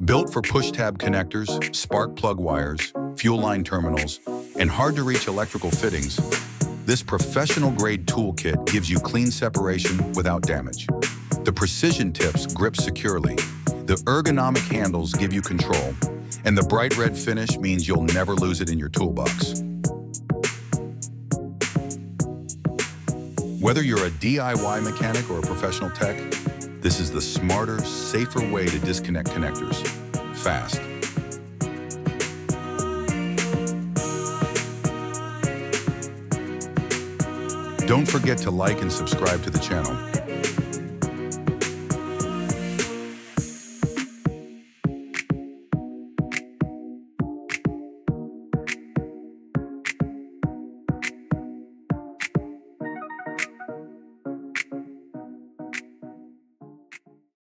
Built for push-tab connectors, spark plug wires, fuel line terminals, and hard-to-reach electrical fittings, this professional-grade toolkit gives you clean separation without damage. The precision tips grip securely, the ergonomic handles give you control, and the bright red finish means you'll never lose it in your toolbox. Whether you're a DIY mechanic or a professional tech, this is the smarter, safer way to disconnect connectors fast. Don't forget to like and subscribe to the channel.